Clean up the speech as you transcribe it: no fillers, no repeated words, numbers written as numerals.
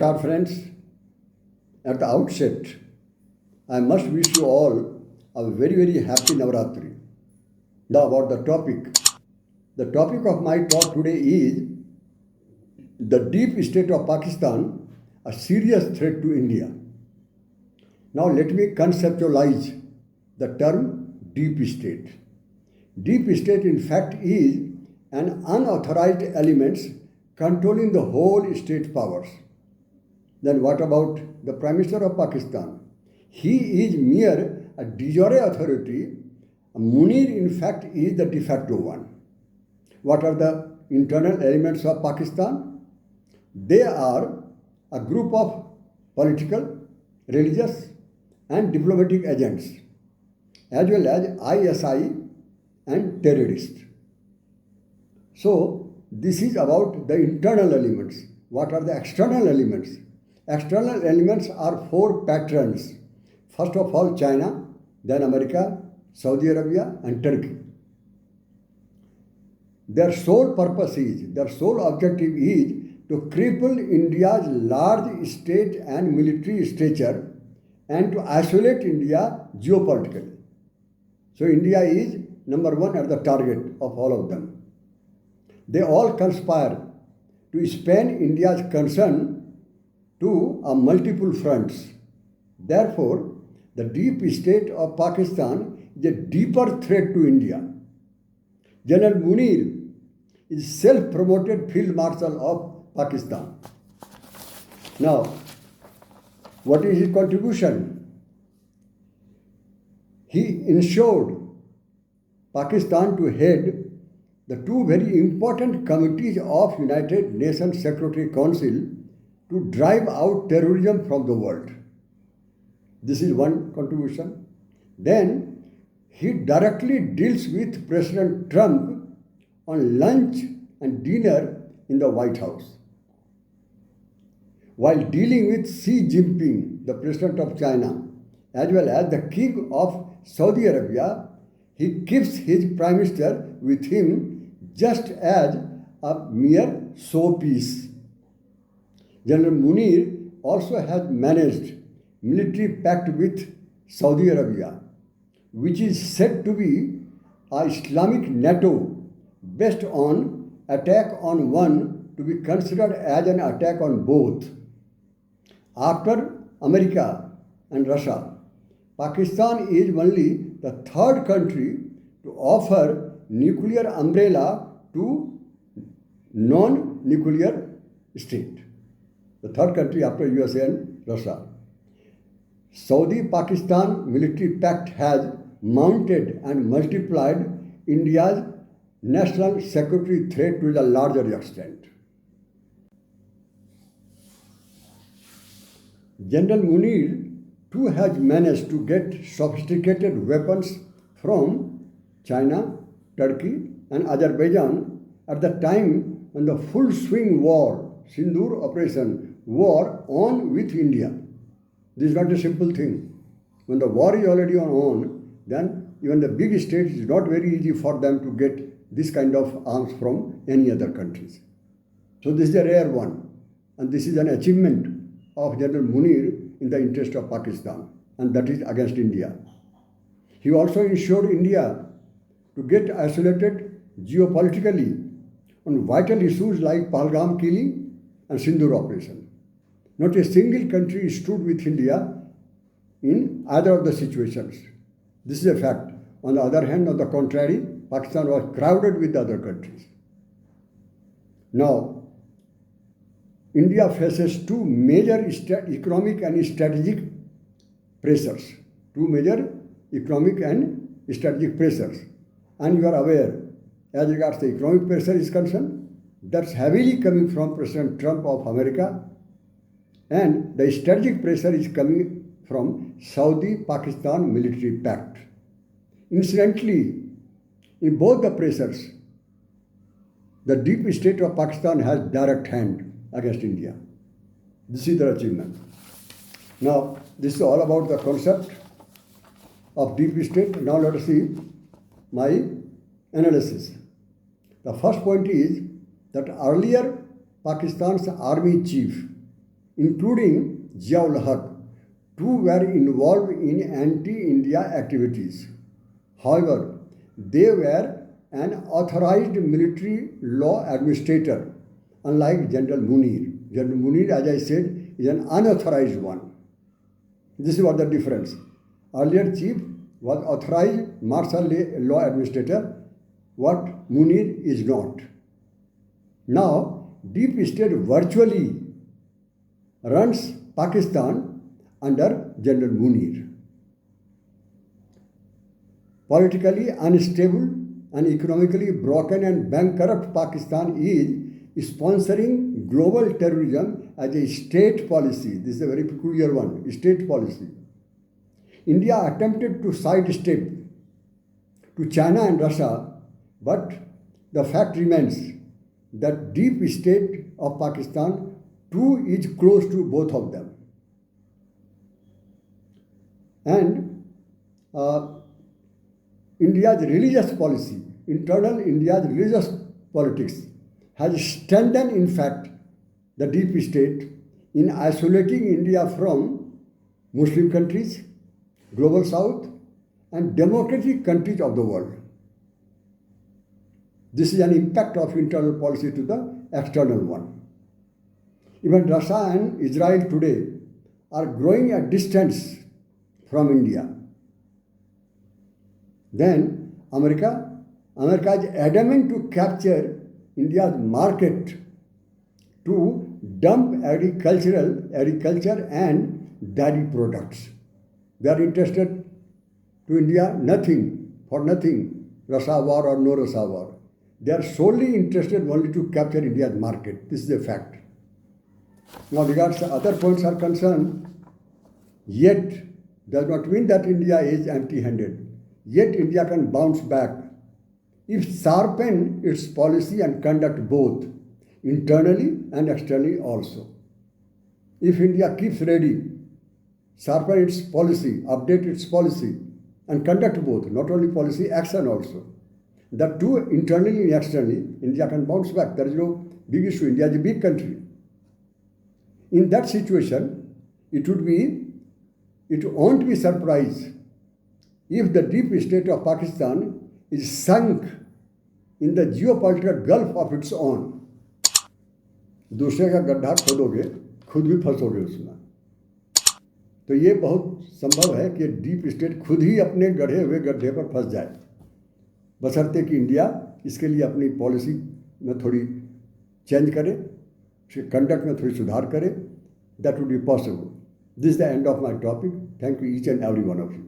Namaskar, friends. At the outset, I must wish you all a very, very happy Navaratri. Now, about the topic. The topic of my talk today is the deep state of Pakistan, a serious threat to India. Now, let me conceptualize the term deep state. Deep state, in fact, is an unauthorized element controlling the whole state powers. Then what about the Prime Minister of Pakistan? He is mere a de jure authority. Munir, in fact, is the de facto one. What are the internal elements of Pakistan? They are a group of political, religious, and diplomatic agents, as well as ISI and terrorists. So, this is about the internal elements. What are the external elements? External elements are four patterns. First of all, China, then America, Saudi Arabia, and Turkey. Their sole objective is to cripple India's large state and military stature and to isolate India geopolitically. So India is number one at the target of all of them. They all conspire to span India's concern to multiple fronts. Therefore, the deep state of Pakistan is a deeper threat to India. General Munir is self-promoted Field Marshal of Pakistan. Now, what is his contribution? He ensured Pakistan to head the two very important committees of United Nations Security Council to drive out terrorism from the world. This is one contribution. Then he directly deals with President Trump on lunch and dinner in the White House. While dealing with Xi Jinping, the President of China, as well as the King of Saudi Arabia, he keeps his Prime Minister with him just as a mere showpiece. General Munir also has managed military pact with Saudi Arabia, which is said to be a Islamic NATO based on attack on one to be considered as an attack on both. After America and Russia, Pakistan is only the third country to offer nuclear umbrella to non-nuclear state. The third country after USA and Russia. Saudi-Pakistan military pact has mounted and multiplied India's national security threat to a larger extent. General Munir too has managed to get sophisticated weapons from China, Turkey, and Azerbaijan at the time when the full swing war, Sindoor operation, war on with India. This is not a simple thing. When the war is already on, then even the big states is not very easy for them to get this kind of arms from any other countries. So this is a rare one. And this is an achievement of General Munir in the interest of Pakistan. And that is against India. He also ensured India to get isolated geopolitically on vital issues like Pahalgam killing and Sindoor operation. Not a single country stood with India in either of the situations. This is a fact. On the other hand, on the contrary, Pakistan was crowded with other countries. Now, India faces two major economic and strategic pressures. Two major economic and strategic pressures. And you are aware, as regards the economic pressure is concerned, that's heavily coming from President Trump of America, and the strategic pressure is coming from Saudi-Pakistan military pact. Incidentally, in both the pressures, the deep state of Pakistan has direct hand against India. This is their achievement. Now, this is all about the concept of deep state. Now let us see my analysis. The first point is that earlier Pakistan's army chief, including Ziaul Haq. Two were involved in anti-India activities. However, they were an authorized military law administrator, unlike General Munir. General Munir, as I said, is an unauthorized one. This was the difference. Earlier chief was authorized martial law administrator, what Munir is not. Now, Deep State virtually runs Pakistan under General Munir. Politically unstable and economically broken and bankrupt Pakistan is sponsoring global terrorism as a state policy. This is a very peculiar one, state policy. India attempted to sidestep to China and Russia, but the fact remains that deep state of Pakistan too is close to both of them. And India's religious policy, internal India's religious politics has strengthened, in fact, the deep state in isolating India from Muslim countries, global south, and democratic countries of the world. This is an impact of internal policy to the external one. Even Russia and Israel today are growing at distance from India. Then America is adamant to capture India's market to dump agriculture and dairy products. They are interested to India for nothing, Russia war or no Russia war. They are solely interested only to capture India's market. This is a fact. Now, regards to other points are concerned, yet does not mean that India is empty-handed. Yet India can bounce back if sharpen its policy and conduct both, internally and externally also. If India keeps ready, sharpen its policy, update its policy, and conduct both, not only policy, action also. The two, internally and externally, India can bounce back. There is no big issue. India is a big country. In that situation, it won't be surprise if the deep state of Pakistan is sunk in the geopolitical gulf of its own. दूसरे का गड्ढा खोदोगे, खुद भी फंसोगे उसमें. तो ये बहुत संभव है कि डीप स्टेट खुद ही अपने गढ़े हुए गड्ढे पर फंस जाए, बशर्ते कि इंडिया इसके लिए अपनी पॉलिसी में थोड़ी चेंज करे, कंडक्ट में थोड़ी सुधार करे. That would be possible. This is the end of my topic. Thank you each and every one of you.